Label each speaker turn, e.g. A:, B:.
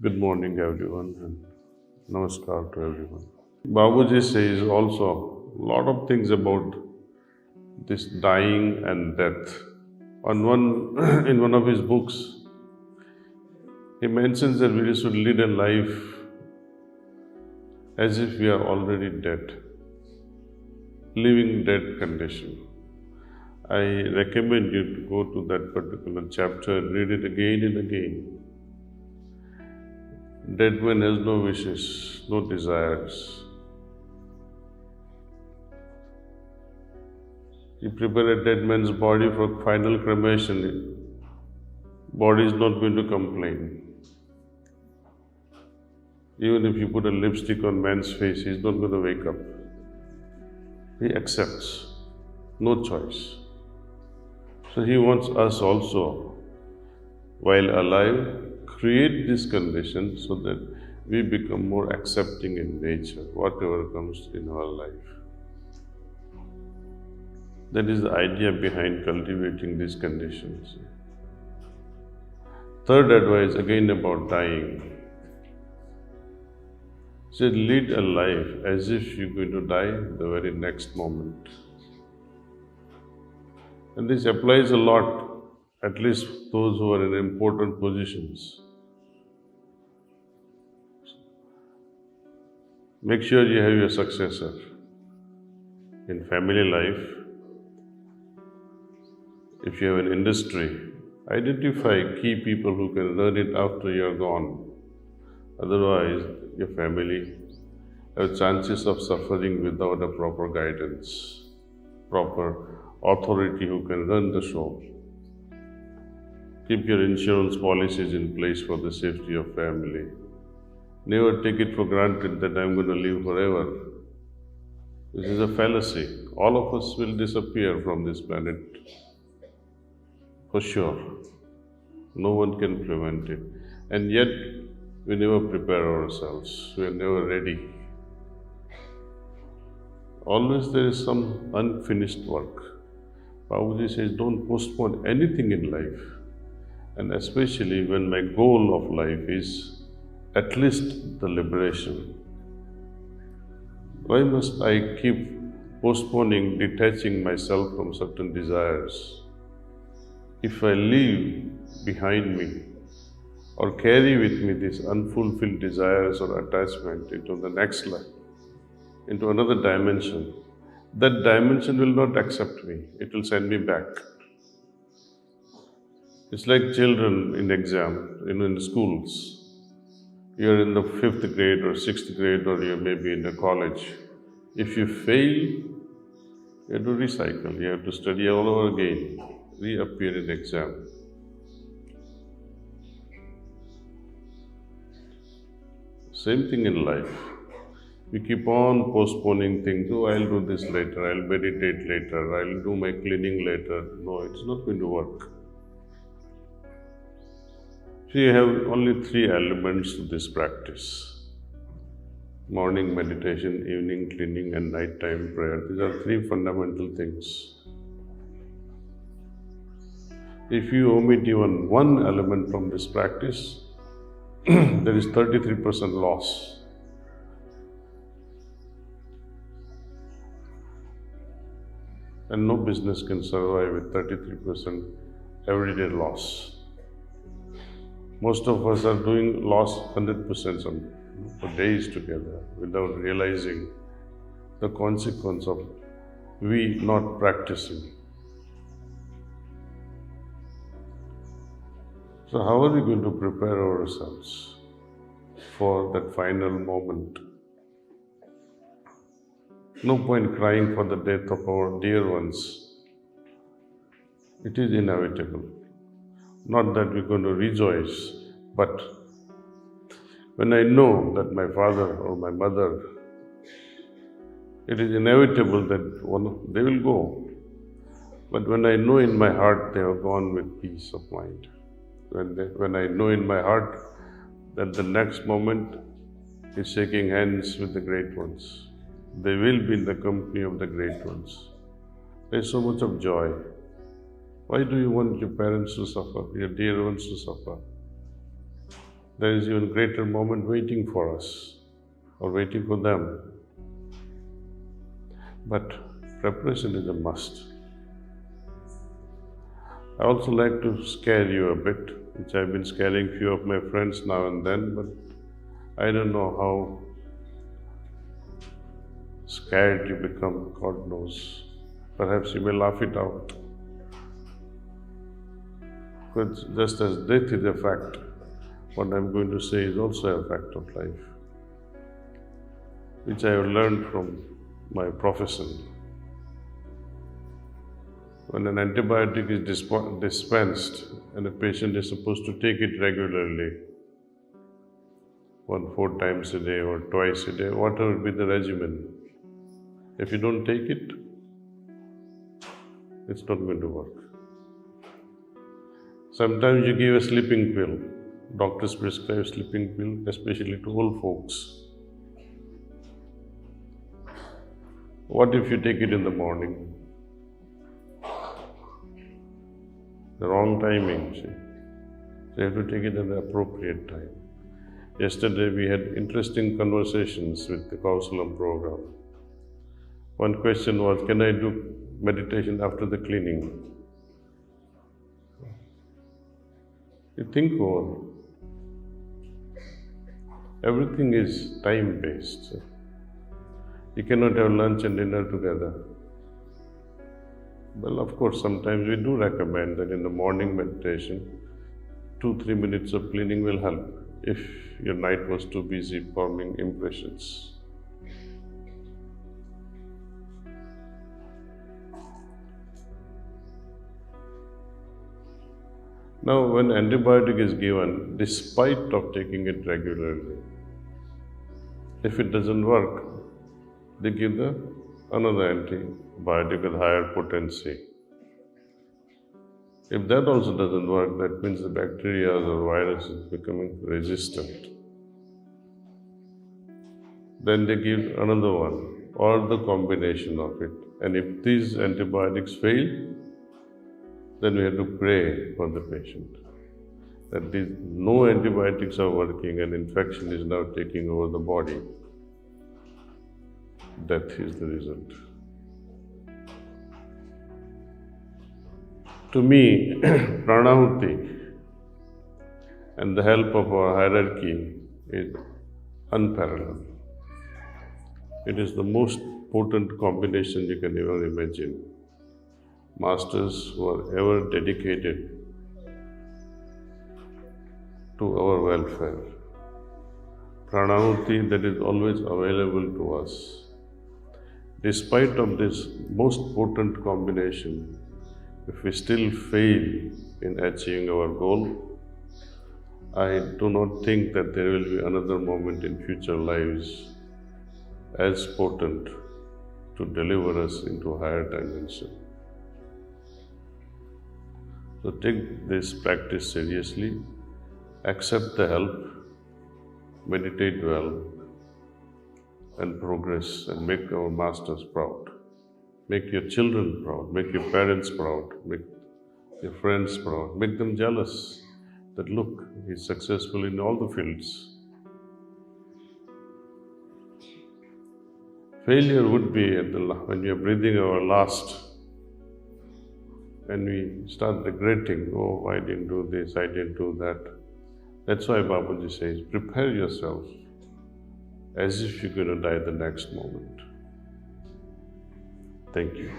A: Good morning, everyone, and namaskar to everyone. Babuji says also a lot of things about this dying and death. In one of his books, he mentions that we should lead a life as if we are already dead, living dead condition. I recommend you to go to that particular chapter and read it again and again. Dead man has no wishes, no desires. You prepare a dead man's body for final cremation, body is not going to complain. Even if you put a lipstick on man's face, he's not going to wake up. He accepts, no choice. So he wants us also, while alive, create this condition so that we become more accepting in nature, whatever comes in our life. That is the idea behind cultivating these conditions. Third advice, again about dying. Say, lead a life as if you're going to die the very next moment. And this applies a lot, at least those who are in important positions. Make sure you have your successor. In family life, if you have an industry, identify key people who can run it after you are gone. Otherwise, your family have chances of suffering without a proper guidance, proper authority who can run the show. Keep your insurance policies in place for the safety of family. Never take it for granted that I'm going to live forever. This is a fallacy. All of us will disappear from this planet, for sure. No one can prevent it. And yet, we never prepare ourselves. We are never ready. Always there is some unfinished work. Babuji says, don't postpone anything in life. And especially when my goal of life is at least the liberation. Why must I keep postponing, detaching myself from certain desires? If I leave behind me or carry with me these unfulfilled desires or attachment into the next life, into another dimension, that dimension will not accept me. It will send me back. It's like children in exam, in schools. You're in the 5th grade or 6th grade, or you may be in the college. If you fail, you have to recycle. You have to study all over again, reappear in exam. Same thing in life. We keep on postponing things. Oh, I'll do this later, I'll meditate later, I'll do my cleaning later. No, it's not going to work. So you have only 3 elements to this practice. Morning meditation, evening cleaning, and nighttime prayer. These are 3 fundamental things. If you omit even one element from this practice, there is 33% loss. And no business can survive with 33% everyday loss. Most of us are doing loss 100% for days together without realizing the consequence of we not practicing. So how are we going to prepare ourselves for that final moment? No point crying for the death of our dear ones. It is inevitable. Not that we're going to rejoice, but when I know that my father or my mother, it is inevitable that they will go. But when I know in my heart they have gone with peace of mind, when I know in my heart that the next moment is shaking hands with the great ones, they will be in the company of the great ones. There is so much of joy. Why do you want your parents to suffer, your dear ones to suffer? there is even greater moment waiting for us or waiting for them. But preparation is a must. I also like to scare you a bit, which I've been scaring few of my friends now and then, but I don't know how scared you become, God knows. Perhaps you may laugh it out. But just as death is a fact, what I'm going to say is also a fact of life, which I have learned from my profession. When an antibiotic is dispensed and a patient is supposed to take it regularly, 4 times a day or twice a day, whatever be the regimen, if you don't take it, it's not going to work. Sometimes you give a sleeping pill. Doctors prescribe sleeping pill, especially to old folks. What if you take it in the morning? The wrong timing, see. So you have to take it at the appropriate time. Yesterday we had interesting conversations with the Kausalam program. One question was, can I do meditation after the cleaning? You think over. Everything is time-based. You cannot have lunch and dinner together. Well, of course, sometimes we do recommend that in the morning meditation, 2-3 minutes of cleaning will help if your night was too busy forming impressions. Now, when antibiotic is given, despite of taking it regularly, if it doesn't work, they give another antibiotic with higher potency. If that also doesn't work, that means the bacteria or virus is becoming resistant. Then they give another one, or the combination of it. And if these antibiotics fail, then we have to pray for the patient that no antibiotics are working and infection is now taking over the body. Death is the result. To me, pranahuti and the help of our hierarchy is unparalleled. It is the most potent combination you can ever imagine. Masters who are ever dedicated to our welfare. Pranahuti that is always available to us. Despite of this most potent combination, if we still fail in achieving our goal, I do not think that there will be another moment in future lives as potent to deliver us into a higher dimension. So take this practice seriously, accept the help, meditate well, and progress and make our masters proud. Make your children proud, make your parents proud, make your friends proud, make them jealous that look, he's successful in all the fields. Failure would be when we are breathing our last and we start regretting, oh, I didn't do this, I didn't do that. That's why Babuji says, prepare yourself as if you're going to die the next moment. Thank you.